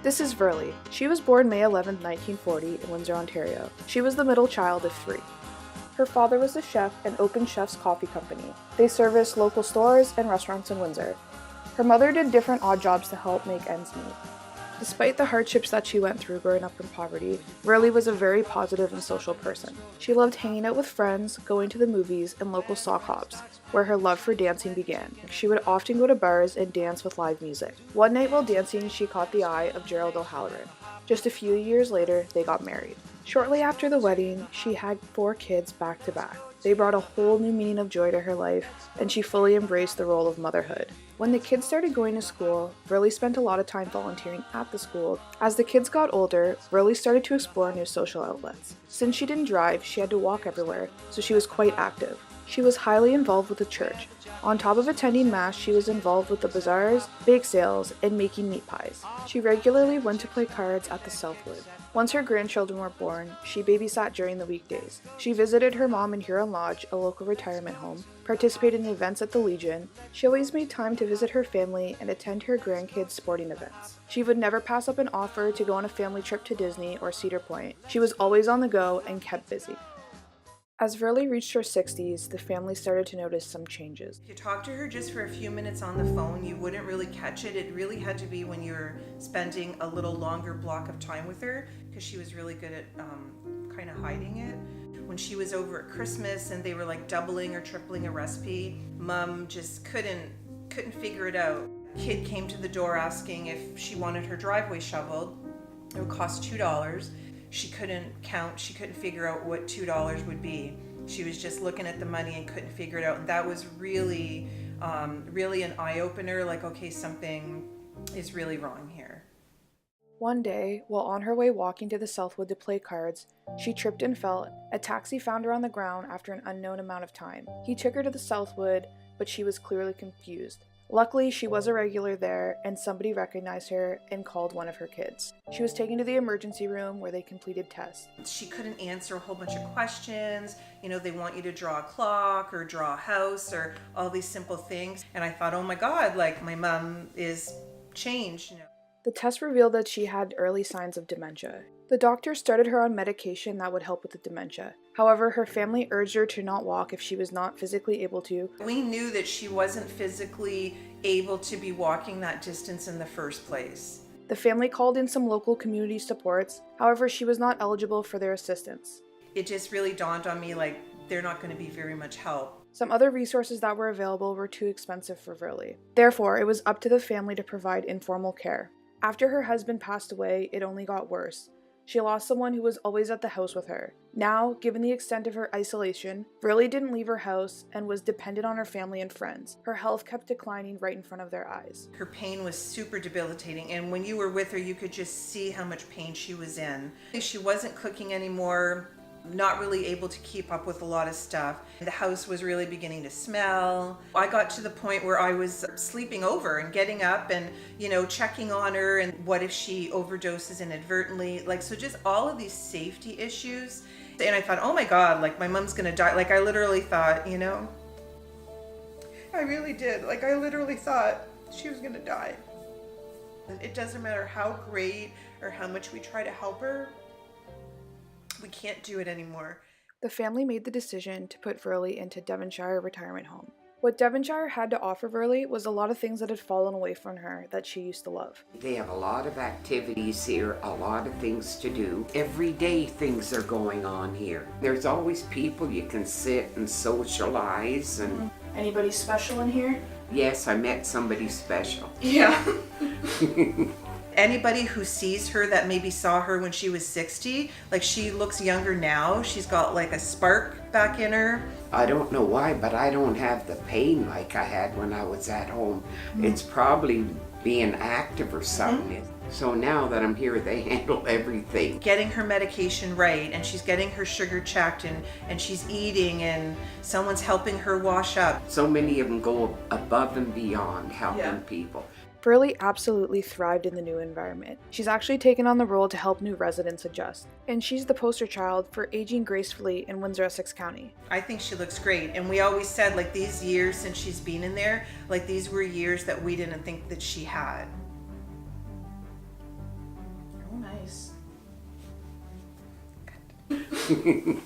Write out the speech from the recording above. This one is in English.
This is Verlie. She was born May 11, 1940 in Windsor, Ontario. She was the middle child of 3. Her father was a chef and opened Chef's Coffee Company. They serviced local stores and restaurants in Windsor. Her mother did different odd jobs to help make ends meet. Despite the hardships that she went through growing up in poverty, Verlie was a very positive and social person. She loved hanging out with friends, going to the movies, and local sock hops, where her love for dancing began. She would often go to bars and dance with live music. One night while dancing, she caught the eye of Gerald O'Halloran. Just a few years later, they got married. Shortly after the wedding, she had 4 kids back to back. They brought a whole new meaning of joy to her life, and she fully embraced the role of motherhood. When the kids started going to school, Verlie spent a lot of time volunteering at the school. As the kids got older, Verlie started to explore new social outlets. Since she didn't drive, she had to walk everywhere, so she was quite active. She was highly involved with the church. On top of attending Mass, she was involved with the bazaars, bake sales, and making meat pies. She regularly went to play cards at the Southwood. Once her grandchildren were born, she babysat during the weekdays. She visited her mom in Huron Lodge, a local retirement home, participated in events at the Legion. She always made time to visit her family and attend her grandkids' sporting events. She would never pass up an offer to go on a family trip to Disney or Cedar Point. She was always on the go and kept busy. As Verlie reached her 60s, the family started to notice some changes. If you talk to her just for a few minutes on the phone, you wouldn't really catch it. It really had to be when you were spending a little longer block of time with her, because she was really good at kind of hiding it. When she was over at Christmas and they were like doubling or tripling a recipe, Mom just couldn't figure it out. Kid came to the door asking if she wanted her driveway shoveled. It would cost $2. She couldn't count, she couldn't figure out what $2 would be. She was just looking at the money and couldn't figure it out. And that was really an eye-opener, like, okay, something is really wrong here. One day, while on her way walking to the Southwood to play cards, she tripped and fell. A taxi found her on the ground after an unknown amount of time. He took her to the Southwood, but she was clearly confused. Luckily, she was a regular there, and somebody recognized her and called one of her kids. She was taken to the emergency room where they completed tests. She couldn't answer a whole bunch of questions. You know, they want you to draw a clock or draw a house or all these simple things. And I thought, oh my God, like my mom is changed. The test revealed that she had early signs of dementia. The doctor started her on medication that would help with the dementia. However, her family urged her to not walk if she was not physically able to. We knew that she wasn't physically able to be walking that distance in the first place. The family called in some local community supports. However, she was not eligible for their assistance. It just really dawned on me, like, they're not going to be very much help. Some other resources that were available were too expensive for Verlie. Therefore, it was up to the family to provide informal care. After her husband passed away, it only got worse. She lost someone who was always at the house with her. Now, given the extent of her isolation, Verlie didn't leave her house and was dependent on her family and friends. Her health kept declining right in front of their eyes. Her pain was super debilitating, and when you were with her, you could just see how much pain she was in. She wasn't cooking anymore, not really able to keep up with a lot of stuff. The house was really beginning to smell. I got to the point where I was sleeping over and getting up and, checking on her, and what if she overdoses inadvertently? So just all of these safety issues. And I thought, oh my God, my mom's gonna die. I literally thought, I really did. I literally thought she was gonna die. It doesn't matter how great or how much we try to help her, we can't do it anymore. The family made the decision to put Verlie into Devonshire Retirement Home. What Devonshire had to offer Verlie was a lot of things that had fallen away from her that she used to love. They have a lot of activities here, a lot of things to do. Every day things are going on here. There's always people you can sit and socialize and... Anybody special in here? Yes, I met somebody special. Yeah. Anybody who sees her that maybe saw her when she was 60, she looks younger now. She's got a spark back in her. I don't know why, but I don't have the pain like I had when I was at home. It's probably being active or something. So now that I'm here, they handle everything. Getting her medication right, and she's getting her sugar checked, and she's eating, and someone's helping her wash up. So many of them go above and beyond helping people. Verlie absolutely thrived in the new environment. She's actually taken on the role to help new residents adjust. And she's the poster child for aging gracefully in Windsor, Essex County. I think she looks great. And we always said, these years since she's been in there, these were years that we didn't think that she had. nice. Good.